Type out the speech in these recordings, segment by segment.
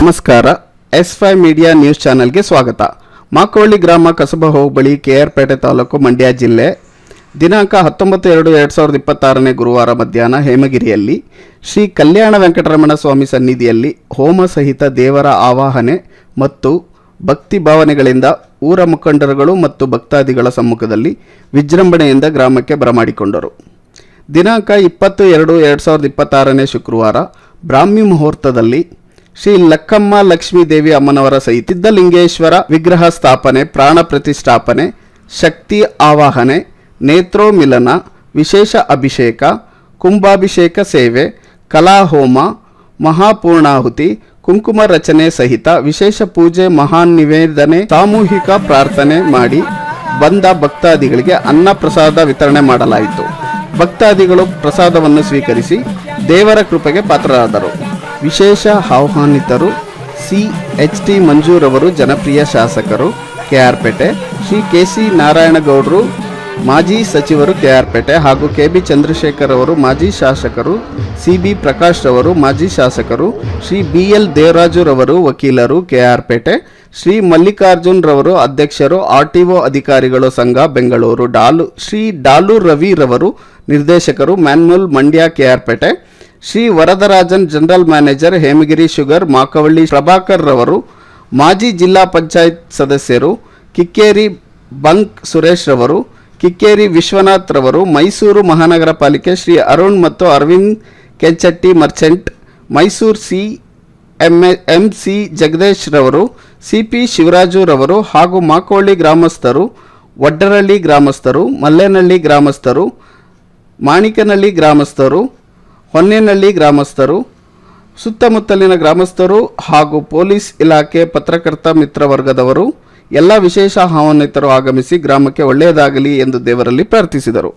ನಮಸ್ಕಾರ. S5 media news ಚಾನೆಲ್ಗೆ ಸ್ವಾಗತ. ಮಾಕವಳ್ಳಿ ಗ್ರಾಮ ಕಸಬಾ ಹೋಬಳಿ KR ಪೇಟೆ ತಾಲೂಕು ಮಂಡ್ಯ ಜಿಲ್ಲೆ. ದಿನಾಂಕ 19/2/2026 ಗುರುವಾರ ಮಧ್ಯಾಹ್ನ ಹೇಮಗಿರಿಯಲ್ಲಿ ಶ್ರೀ ಕಲ್ಯಾಣ ವೆಂಕಟರಮಣ ಸ್ವಾಮಿ ಸನ್ನಿಧಿಯಲ್ಲಿ ಹೋಮ ಸಹಿತ ದೇವರ ಆವಾಹನೆ ಮತ್ತು ಭಕ್ತಿ ಭಾವನೆಗಳಿಂದ ಊರ ಮುಖಂಡರುಗಳು ಮತ್ತು ಭಕ್ತಾದಿಗಳ ಸಮ್ಮುಖದಲ್ಲಿ ವಿಜೃಂಭಣೆಯಿಂದ ಗ್ರಾಮಕ್ಕೆ ಬರಮಾಡಿಕೊಂಡರು. ದಿನಾಂಕ 20/2/2026 ಶುಕ್ರವಾರ ಬ್ರಾಹ್ಮಿ ಮುಹೂರ್ತದಲ್ಲಿ ಶ್ರೀ ಲಕ್ಕಮ್ಮ ಲಕ್ಷ್ಮೀ ದೇವಿ ಅಮ್ಮನವರ ಸಹಿತ ಸಿದ್ಧಲಿಂಗೇಶ್ವರ ವಿಗ್ರಹ ಸ್ಥಾಪನೆ, ಪ್ರಾಣ ಪ್ರತಿಷ್ಠಾಪನೆ, ಶಕ್ತಿ ಆವಾಹನೆ, ನೇತ್ರೋಮಿಲನ, ವಿಶೇಷ ಅಭಿಷೇಕ, ಕುಂಭಾಭಿಷೇಕ ಸೇವೆ, ಕಲಾಹೋಮ, ಮಹಾಪೂರ್ಣಾಹುತಿ, ಕುಂಕುಮ ರಚನೆ ಸಹಿತ ವಿಶೇಷ ಪೂಜೆ, ಮಹಾನ್ ನಿವೇದನೆ, ಸಾಮೂಹಿಕ ಪ್ರಾರ್ಥನೆ ಮಾಡಿ ಬಂದ ಭಕ್ತಾದಿಗಳಿಗೆ ಅನ್ನ ಪ್ರಸಾದ ವಿತರಣೆ ಮಾಡಲಾಯಿತು. ಭಕ್ತಾದಿಗಳು ಪ್ರಸಾದವನ್ನು ಸ್ವೀಕರಿಸಿ ದೇವರ ಕೃಪೆಗೆ ಪಾತ್ರರಾದರು. ವಿಶೇಷ ಆಹ್ವಾನಿತರು CHT ಮಂಜೂರವರು, ಜನಪ್ರಿಯ ಶಾಸಕರು KR ಪೇಟೆ, ಶ್ರೀ KC ನಾರಾಯಣಗೌಡರು, ಮಾಜಿ ಸಚಿವರು KR ಪೇಟೆ ಹಾಗೂ KB ಚಂದ್ರಶೇಖರ್ ಅವರು, ಮಾಜಿ ಶಾಸಕರು, CB ಪ್ರಕಾಶ್ ರವರು, ಮಾಜಿ ಶಾಸಕರು, ಶ್ರೀ BL ದೇವರಾಜುರವರು, ವಕೀಲರು KR ಪೇಟೆ, ಶ್ರೀ ಮಲ್ಲಿಕಾರ್ಜುನ್ ರವರು, ಅಧ್ಯಕ್ಷರು, RTO ಅಧಿಕಾರಿಗಳು ಸಂಘ ಬೆಂಗಳೂರು, ಶ್ರೀ ಡಾಲು ರವಿ ರವರು, ನಿರ್ದೇಶಕರು, manual Mandya KR Pete, Shri Varadarajan general manager, Hemagiri sugar, Makavalli Prabhakar ರವರು, ಮಾಜಿ ಜಿಲ್ಲಾ ಪಂಚಾಯತ್ ಸದಸ್ಯರು, ಕಿಕ್ಕೇರಿ ಬಂಕ್ ಸುರೇಶ್ ರವರು, ಕಿಕ್ಕೇರಿ ವಿಶ್ವನಾಥ್ ರವರು, ಮೈಸೂರು ಮಹಾನಗರ ಪಾಲಿಕೆ ಶ್ರೀ ಅರುಣ್ ಮತ್ತು ಅರವಿಂದ್ ಕೆಂಚಟ್ಟಿ ಮರ್ಚೆಂಟ್, ಮೈಸೂರು MC ಜಗದೀಶ್ ರವರು, CP ಶಿವರಾಜು ರವರು ಹಾಗೂ ಮಾಕವಳ್ಳಿ ಗ್ರಾಮಸ್ಥರು, ವಡ್ಡರಳ್ಳಿ ಗ್ರಾಮಸ್ಥರು, ಮಲ್ಲೇನಹಳ್ಳಿ ಗ್ರಾಮಸ್ಥರು, ಮಾಣಿಕನಹಳ್ಳಿ ಗ್ರಾಮಸ್ಥರು, ಹೊನ್ನೇನಹಳ್ಳಿ ಗ್ರಾಮಸ್ಥರು, ಸುತ್ತಮುತ್ತಲಿನ ಗ್ರಾಮಸ್ಥರು ಹಾಗೂ ಪೊಲೀಸ್ ಇಲಾಖೆ, ಪತ್ರಕರ್ತ ಮಿತ್ರ ವರ್ಗದವರು, ಎಲ್ಲ ವಿಶೇಷ ಆಹ್ವಾನಿತರು ಆಗಮಿಸಿ ಗ್ರಾಮಕ್ಕೆ ಒಳ್ಳೆಯದಾಗಲಿ ಎಂದು ದೇವರಲ್ಲಿ ಪ್ರಾರ್ಥಿಸಿದರು.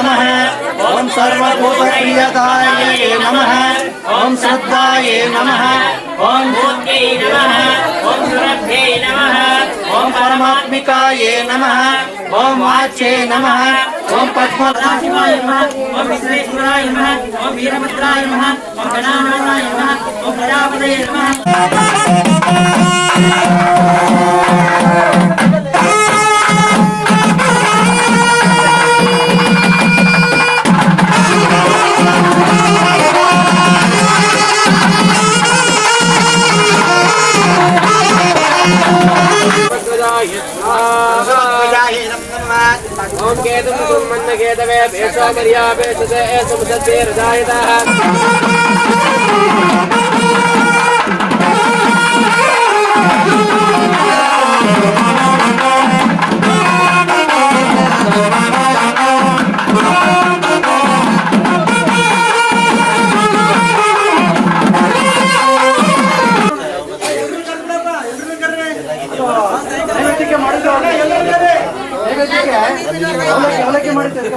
नमः ओम सर्वभूतप्रियदायै नमः ओम श्रद्धायै नमः ओम भूत्यै नमः ओम सुरभ्यै नमः ओम परमात्मिकायै नमः ओम वाच्यै नमः ओम पद्मनाभाय नमः ओम विश्वेश्वराय नमः ओम वीरभद्राय नमः ओम गणानाथाय नमः ओम प्रजापतये नमः। ओम केतुम सुमन्न केतवे भेषो मर्या भेषसे सुमसते रजायताः ಅವಲಕ್ಕಿ ಮಾಡಿದ್ದೇವೆ